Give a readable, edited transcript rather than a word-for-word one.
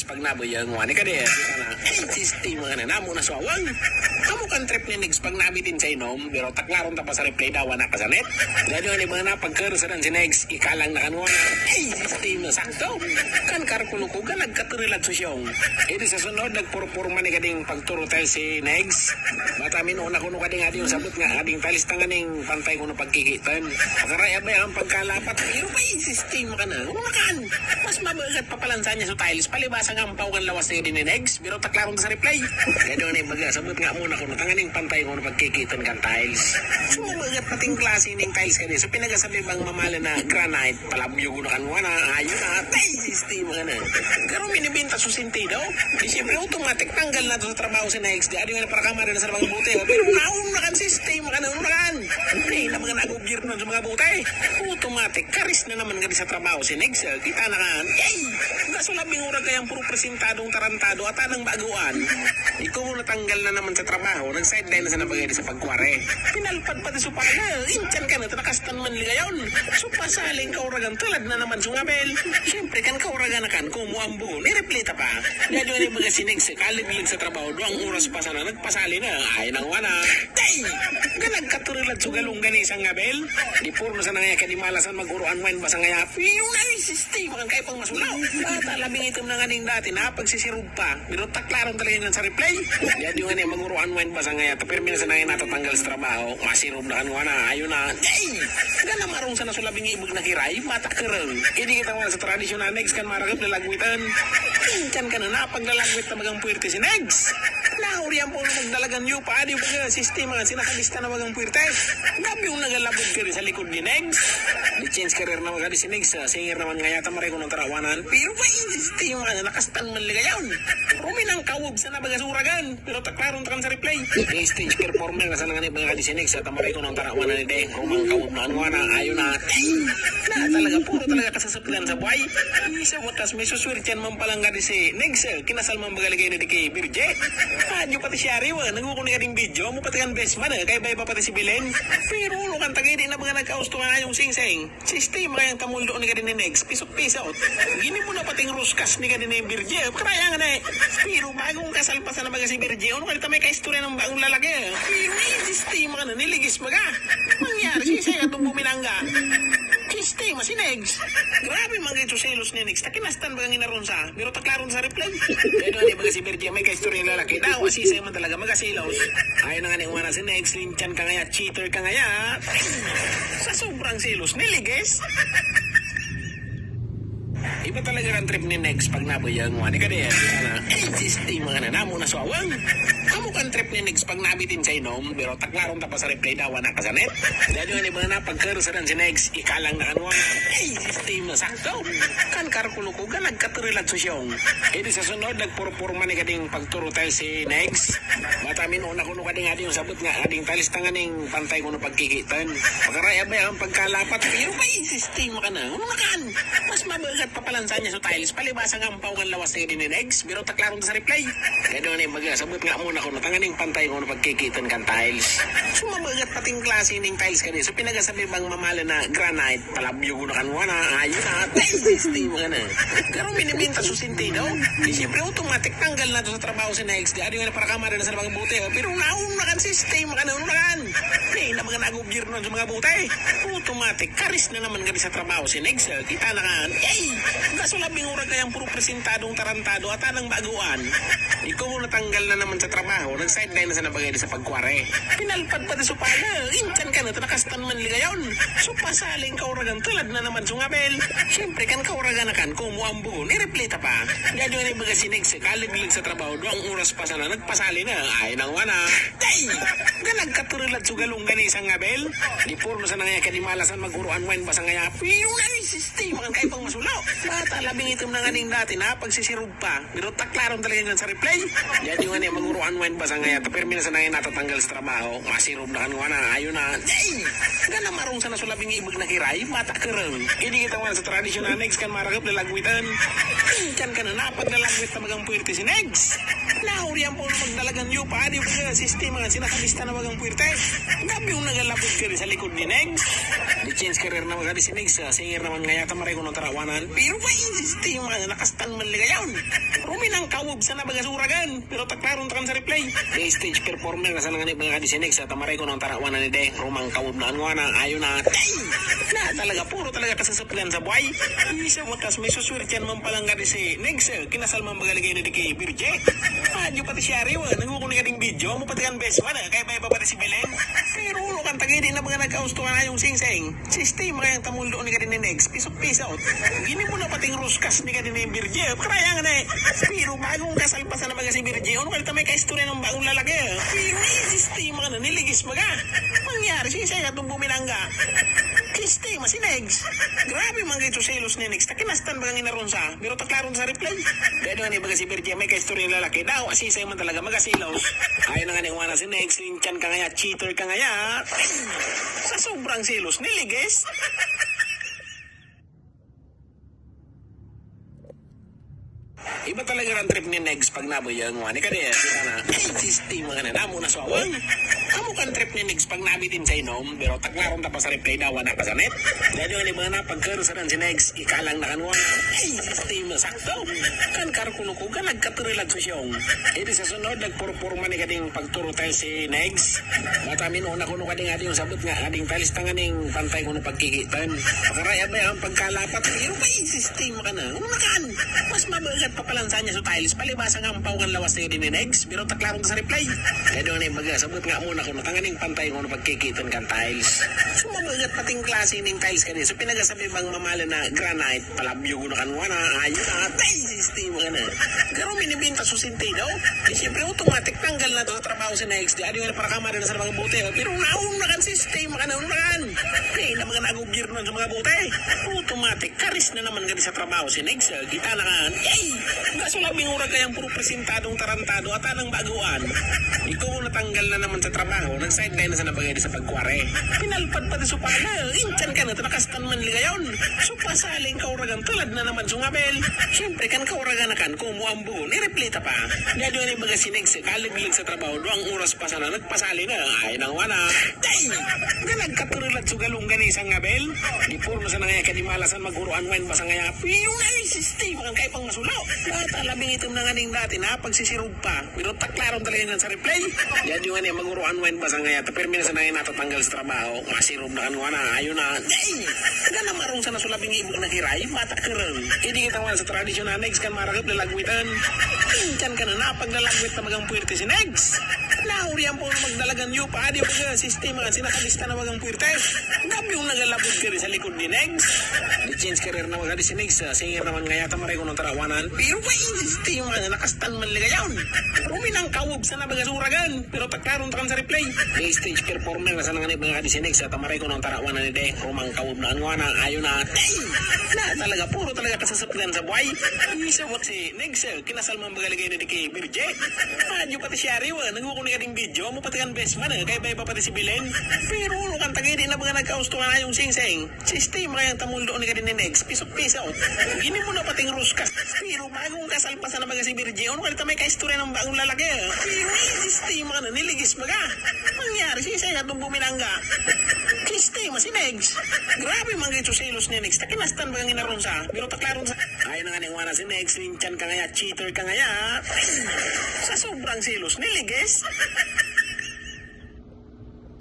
pag nabayang wani ka din. Sistema ka na namo na swawang. Kamu kan trip ni Negs pag nabitin sa inom, pero taklaron ta pa sa replay daw na ka sa net. Dahil yung mga napagkaroon si Negs, ikalang na kanwa. Sistema sakto. Kan karkuluko ka nagkaturilat sa siyong. Ito sa sunod, nagpurpurma ni kading pagturo tayo si Negs. Matamin una kuno kading ading sabot nga ading talistangan ng pantay kuno pagkikitan. Pakaraya ba ang pagkalapat? Pero pa sistema ka na. Umakan. Mas mabagat papalansa niya sa tiles. Palibasang ang pawagan lawas na yun ni Negs. Pero taklaron sa replay. Kaya doon ay baga, sabot nga muna kuno tanganing pantay kuno pagkikitan kan tiles. So mabagat pating klase ng tiles ka din. So pinagasabi bang mamala na granite. Palabyo kuno kanwa na. Ayun na. Sistema ka na. Pero minibinta sa sentido. Di siyempre automatic tanggal na to sa trabaho si Negs. Di adyo nga para kamara na sa mga buti. Pero naun na kan sistema ka na. Unakan. Ay, na mga nagugir nun sa mga buti. Automatic. Karis na naman gani sa trabaho si Negs. Kita na kan. Yay! Nasulabing ura kayang puro presentadong tarantado at anang baguan. Ikaw mo natanggal na naman sa trabaho. Nag-sideline na sa nabagay sa pagkware. Pinalpad pati sa pala. Inchan ka na. Tanakastan man ligayon. So pasaling kauragan tulad na naman sungabel. Siyempre kan kauragan na kan. Kumuambo. Nireplita pa. Dahil yung ibaga si Negs. Kaliglig sa trabaho. Doang oras pa sana. Nagpasali na. Ay nang wana. Tay! Ganag katurilat sa galong ganisang ngabel. Di purno sa nangaya kadimalasan mag-uruan mo basa ngaya. Yung sistema kan kayo pang masulaw. At alabing itom na nganing dati na pagsisirog pa. Pero taklaron talaga yan sa replay. Yan yung nga mag-uruan mo basa ngaya. Tapirmi na sa nangaya natatanggal sa trabaho. Masirog na kanwa na. Ayun na. Ay! Gana marong sa nasulabing ibig na kiray. Matakarang. Hindi kita mo sa tradisyonal Negs kan maragap lalagwitan. Inchan ka na napaglalagwit na magang puwerte si Negs. Nauriyan po na magdalagan niyo pa. Di ba sistema sinakalista na magang puwerte. Gabi yung nagalabot ka rin sa likod ni Negs. Di change career na magadi si Negs. Singer naman nga yata maray ko ng tarawanan. Pero ba yung sistema na nakastan man ligayon. Ruminang kawog sa nabagasuragan. Pero taklaron takan sa replay. Di stage performer na sa nanganib nga si Negs. At maray ko ng tarawanan ni Deng. Rumang kawog na anwa na. Ayaw na. Na talaga puro talaga kasasapilan sa buhay. Isa wakas may suswirtian man palang nga di si Negs. Kinasal man magaligay na di kay Birje. Adyo pati siya riwa. Nagkukuni ka rin video. Mo pati kan best man. Kaya ba iba pati si Belen. Pero ulo kan tagay di na mga nagkausto nga yung sing-sing. Sistema kayang tamuldo ni ka din ni Negs. Pisok-pisok. Gini mo na pating ruskas ni ka din ni Birje. Karaya nga na eh. Pero bagong kasal pa sa nabaga si Birje. Ano ka may kaistorya ng bagong lalaki. Pero sistema ka na. Niligis baga. Mangyari siya itong buminangga. Sistema si Negs. Grabe mga ito selos ni Negs. Takinastan ba ang inaron sa? Pero taklaron sa replay. Kaya doon baga si Birje may kaistorya ng lalaki. Daw, asisay man talaga magasilos. Ayaw na nga ni umana si Negs. Linchan ka ngaya. Cheater ka ngaya. Sa sobrang selos. Niligis. Iba talaga ang trip ni Negs pag nabayang wani ka din. Sistema ka na namo na swawang. Kamu kan trip ni Negs pag nabitin sa inom, pero taklaron ta pa sa replay daw na ka sa net. Dahil yung iba na pagkaroon si Negs, ikalang na kanwa. Sistema sakto. Kan karkuluko ka nagkaturilat sa siyong. Ito sa sunod, nagpurpurma ni kading pagturo tayo si Negs. Matamin una kuno kading ading sabot nga ading talistangan ng pantay kuno pagkikitan. Pakaraya ba ang pagkalapat? Pero pa sistema ka na. Umakan. Mas mabagat papalansa niya sa tiles. Palibasang ang pawagan lawas na yun ni Negs. Pero taklaron sa replay. Kaya doon ay baga, sabot nga muna kuno tanganing pantay kuno pagkikitan kan tiles. So mabagat pating klase ng tiles ka din. So pinagasabi bang mamala na granite. Palabyo kuno kanwa na. Ayun na. Sistema ka na. Pero minibinta sa sentido. Di siyempre automatic tanggal na to sa trabaho si Negs. Di adyo nga para kamara na sa mga buti. Pero naun na kan sistema ka na. Unakan. Ay, na mga nagugir nun sa mga buti. Automatic. Karis na naman gani sa trabaho si Negs. Kita na kan. Yay! Nasulabing ura kayang puro presentadong tarantado at anang baguan. Ikaw mo natanggal na naman sa trabaho. Nag-sideline na sa nabagay sa pagkware. Pinalpad pati sa pala. Inchan ka na. Tanakastan man ligayon. So pasaling kauragan tulad na naman sungabel. Siyempre kan kauragan na kan. Kumuambo. Nireplita pa. Dahil yung ibaga si Negs. Kaliglig sa trabaho. Doang oras pa sana. Nagpasali na. Ay nang wana. Tay! Ganag katurilat sa galong ganisang ngabel. Di purno sa nangaya kadimalasan mag-uruan wine basa ngaya. Yung sistema kan kayo pang masulaw. At alabing itom na nganing dati na pagsisirog pa. Pero taklaron talaga yan sa replay. Yan yung nga mag-uruan wine basa ngaya. Tapirmi na sa nangaya natatanggal sa trabaho. Masirog na kanwa na. Ayun na. Ay! Gana marong sa nasulabing ibig na kiray. Matakarang. Hindi kita sa tradisyonal Negs kan maragap lalagwitan. Inchan ka na napaglalagwit na magang puwerte si Negs. Nauriyan po na magdalagan niyo pa. Di ba sistema nga sinakalista na magang puwerte. Gabi yung nagalabot ka rin sa likod ni Negs. Di change career na magadi si Negs. Singer naman nga yata maray ko ng tarawanan. Pero Pero pa sistema na nakastan man ligayon. Rumi ng kawog sa nabagasuragan. Pero taklaron takan sa replay. The stage performer na sa nanganib mga kadisinig sa tamaray ko ng tarawan na ni Deng. Rumang kawog na anwa na ayon na. Tay! Na talaga, puro talaga kasasaplan sa buhay. Isa mo tas may suswerte yan man palang gadi si Negs. Kinasal man magaligay na di kay Birje. Adyo pati siya riwa. Nangukuni ka ding video. Mo pati kan best man. Kaya pa iba pati si Belen. Pero ulo kan tagay din na mga nagkaustuhan na yung sing-sing. Sistema kayang tamuldo ni ka din ni Negs. Pisok-pisok. Gini mo na pating ruskas ni ka din ni Birje. Karaya nga na eh. Pero bagong kasalpasan na mga si Birje. Ano kalita may kaistorya ng bagong lalaki. Pero sistema ka na niligis maga. Mangyari sing-sing at nung buminangga. Sistema si Negs. Grabe mga ito selos ni Negs. Takinastan bagang inaron sa. Pero taklaron sa replay. Dahil nga ni baga si Birje may kaistorya ng lalaki. Daw asisay man talaga magasilos. Ayaw na nga ni umana si Negs. Linchan ka ngaya. Cheater ka ngaya. Sa sobrang selos niligis. Iba talaga ang trip ni Negs pag naboy yung wani ka rin. Kita na, sistema ka na namo na swawang. Amo kan trip ni Negs pag nabitin sa inom, pero taklaron ta pa sa replay daw na pa sa net. Dahil yung iba na pagkaroon si Negs, ikalang na kanwa na, sistema sakto. Kan karkuluko ka nagkaturilag sa siyong. Hindi sa sunod, nagpurpurma ni kading pagturo tayo si Negs. Matamin una kuno kading ading sabot nga, ading talis tanganing pantay kuno pagkikitan. Pakaraya ba yung pagkalapat, pero ba sistema ka na? Unakan, mas mabagat pa palansa niya sa tiles, palibasa nga ang pawakan lawas niya din ni Negs, pero taklaron sa replay. Kaya doon ay sabot nga muna kuno tanganing pantay kuno pagkikitan kan tiles. So mabagat pating klase ning tiles kanina. So pinagasabi bang mamala na granite, palabyo kuno kanwa na, ayun na, tay sistema ka na. Pero minibinta sa sentido. Eh siyempre automatic tanggal na to sa trabaho si Negs. Di adi nga para kamari na sa mga bote. Pero naun na kan sistema ka na, unakan. Eh na mga nagugir nun sa mga bote. Automatic, karis na naman gani sa trabaho si Negs. Kita na kan, yay! Kaso lang bingura kayang puro presentadong tarantado at anang baguan. Ikaw natanggal na naman sa trabaho, nag-sideline na sa nabagay sa pagkware. Pinalpad pa di supana, inchan ka na, nakastan man ligayon. So pasaling kauragan, tulad na naman sungabel. Siyempre kan kauragan na kan, kumuambun, ireplita pa. Gado na yung baga si Negs, kaliglig sa trabaho, doang oras pa sana, nagpasali na, ay nang wana. Day! Nagkaturilat sugalong gani isang ngabel. Di puro sa nangaya kadimalasan maguruan wain basa ngaya. Pero na yung sistema kang kay pang masulo. At alabing itom na nga ning dati na pagsisirog pa. Pero taklaron talaga yan sa replay. Yan yung nga niya maguruan wain basa ngaya. Tapirmi na sa nangaya natatanggal sa trabaho. Masirog na kanwa na. Ayun na. Day! Gana marong sa nasulabing ibo na hiray. Mata kereng. Hindi kita man sa tradisyon na Negs kan maragap lalagwitan. Inchan ka na napaglalagwit na magang puwerte si Negs. Nauriyan po na magdalagan niyo pa. Di ba sistema nga sinakalista na magang puwerte. Gabi yung nagalabot ka rin sa likod ni Negs. Di-change career na magadi si Negs. Singer naman nga yata maray ko ng tarawanan. Pero pa yung sistema na nakastan man ligayon. Rumi ng kawog sa nabagasuragan. Pero taklaron takan sa replay. The stage performer na sa nanganib nga di si Negs. At maray ko ng tarawanan ni Deng. Rumang kawog na anwa na ayon na. Tay! Na talaga, puro talaga kasasaplan sa buhay. Isa mo si Negs. Kinasal man magaligay na di kay Birje. Adyo pati siya riwa. Nangukuni ka ding video. Mo pati kan best man. Kaya ba iba pati si Belen. Pero ulo kan tagay din na mga nagkaustuhan na yung sing-sing. Sistema kayang tamuldo ni ka din ni Negs. Pisok-pisok. Gini mo na pating ruskas. Pero bagong kasalpasan na mga si Birje. Ano kalita may kaistorya ng bagong lalaki. Pero sistema ka na niligis maga. Mangyari sing-sing at nung buminangga. Sistema si Negs. Grabe mga ito selos ni Negs. Takinastan bagang inaron sa. Pero taklaron sa. Ayaw na nga ni umana si Negs. Linchan ka ngaya. Cheater ka ngaya. Sa sobrang selos niligis.